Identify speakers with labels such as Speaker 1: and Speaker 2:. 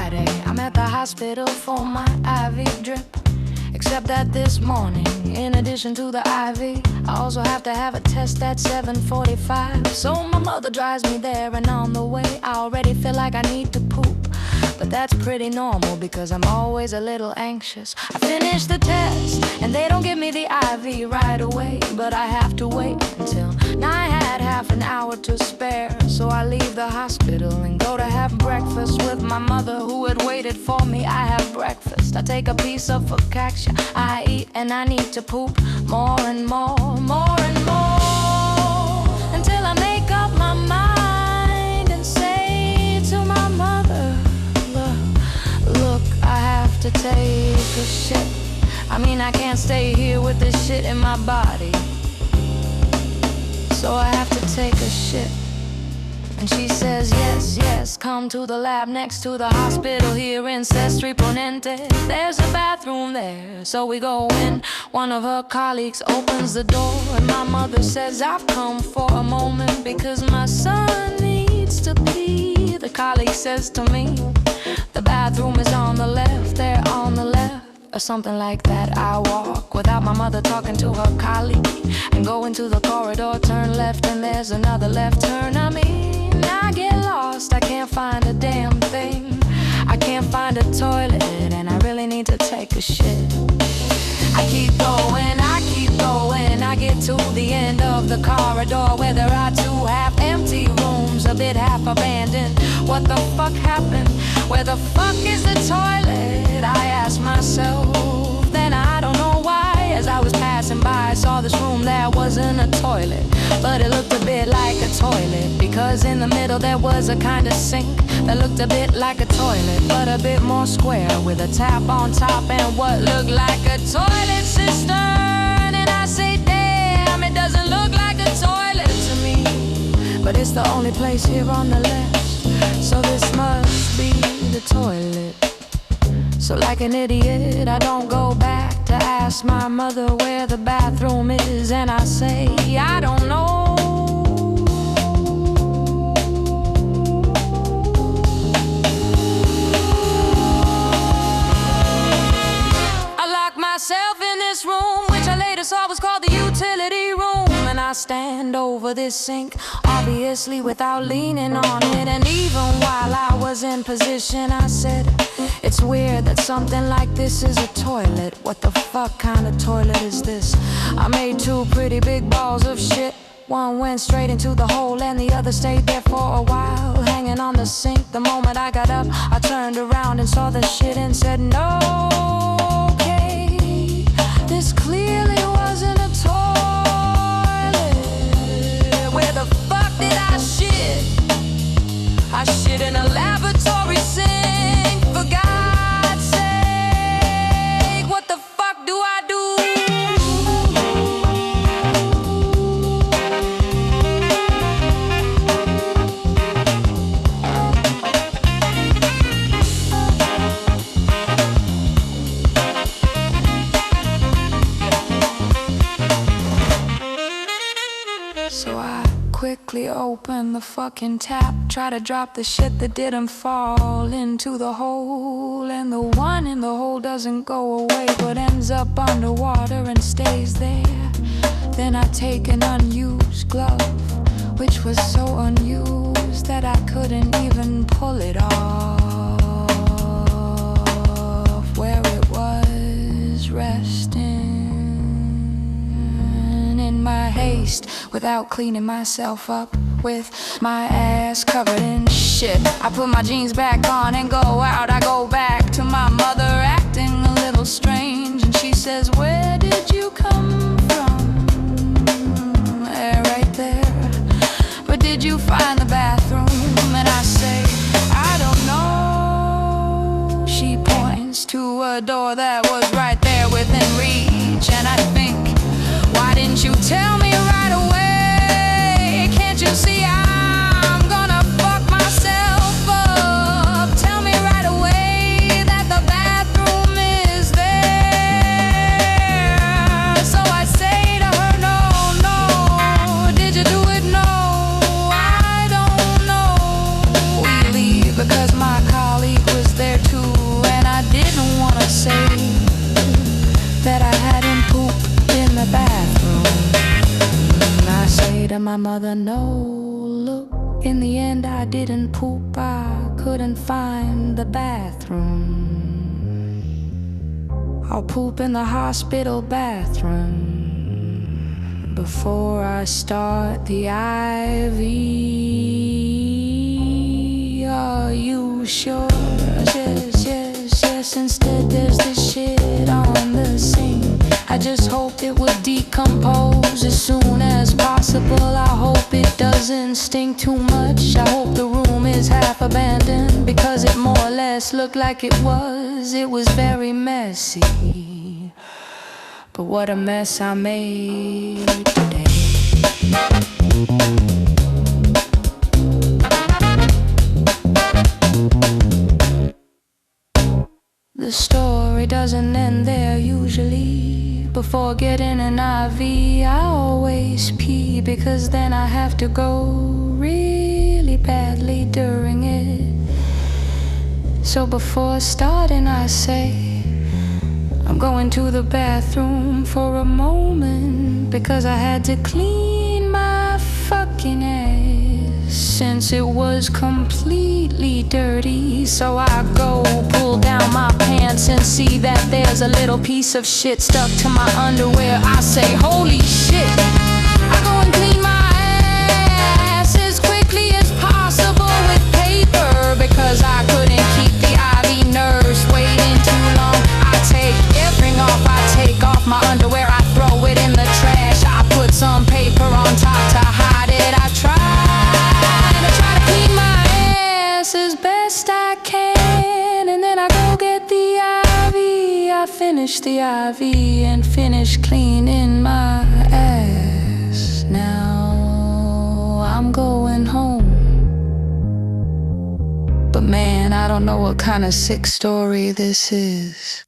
Speaker 1: Friday, I'm at the hospital for my IV drip. Except that this morning, in addition to the IV, I also have to have a test at 7:45. So my mother drives me there, and on the way I already feel like I need to poop. But that's pretty normal because I'm always a little anxious. I finish the test and they don't give me the IV right away, but I have to wait until I had half an hour to spare. So I leave the hospital and go to have breakfast with my mother who had waited for me. I have breakfast, I take a piece of focaccia, I eat and I need to poop more and more, more and more, until I make up my mind and say to my mother, look, I have to take a shit. I mean, I can't stay here with this shit in my body, so I have to take a shit. And she says, yes, yes, come to the lab next to the hospital here in Sestri Ponente. There's a bathroom there, so we go in. One of her colleagues opens the door, and my mother says, I've come for a moment because my son needs to pee. The colleague says to me, the bathroom is on the left, there on the left, or something like that. I walk without my mother talking to her colleague and go into the corridor, turn left, and there's another left turn. I mean, I get lost, I can't find a damn thing. I can't find a toilet, and I really need to take a shit. I keep going, I keep going. I get to the end of the corridor where there are two half-empty rooms, a bit half abandoned. What the fuck happened? Where the fuck is the toilet? I ask myself, then I don't know why. As I was passing by, I saw this room that wasn't a toilet, but it looked a bit like a toilet, because in the middle there was a kind of sink that looked a bit like a toilet, but a bit more square, with a tap on top and what looked like a toilet cistern. And I say, damn, it doesn't look like a toilet to me, but it's the only place here on the left, so this must be the toilet. So like an idiot, I don't go back to ask my mother where the bathroom is, and I say, I don't know. I lock myself in this room, which I later saw was called the utility room, and I stand over this sink, obviously without leaning on it. And even while I was in position, I said, it's weird that something like this is a toilet. What the fuck kind of toilet is this? I made two pretty big balls of shit. One went straight into the hole and the other stayed there for a while, hanging on the sink. The moment I got up, I turned around and saw the shit and said, no, okay, this clearly wasn't a toilet. Where the fuck did I shit? I shit in a laboratory sink, for God's sake. What the fuck do I do? So I quickly open the fucking tap, try to drop the shit that didn't fall into the hole, and the one in the hole doesn't go away but ends up underwater and stays there. Then I take an unused glove, which was so unused that I couldn't even pull it off where it was resting. In my haste, without cleaning myself up, with my ass covered in shit, I put my jeans back on and go out. I go back to my mother acting a little strange, and she says, where did you come from? Right there. But did you find the bathroom? And I say, I don't know. She points to a door that was right there within reach, and I think, why didn't you tell me right away? Can't you see I'm gonna fuck myself up? Tell me right away that the bathroom is there. So I say to her, no, no. Did you do it? No, I don't know. We leave because my colleague was there mother, no, look, in the end I didn't poop, I couldn't find the bathroom. I'll poop in the hospital bathroom before I start the IV. Are you sure? Yes, yes, yes. Instead there's this shit on the sink. I just hope it will decompose as soon as possible. I hope it doesn't stink too much. I hope the room is half abandoned, because it more or less looked like it was. It was very messy, but what a mess I made today. The story doesn't end there usually. Before getting an IV, I always pee, because then I have to go really badly during it. So before starting I say, I'm going to the bathroom for a moment, because I had to clean my fucking ass, since it was completely dirty. So I go pull down my pants and see that there's a little piece of shit stuck to my underwear. I say, holy shit. I go and clean my ass as quickly as possible with paper, because I couldn't keep the IV nurse waiting too long. I take everything off, I take off my underwear, I throw it in the trash, I put some paper on top to hide it. I try to clean my ass as best I can, and then I go get the IV. I finish the IV and finish cleaning my ass. Now I'm going home. But man, I don't know what kind of sick story this is.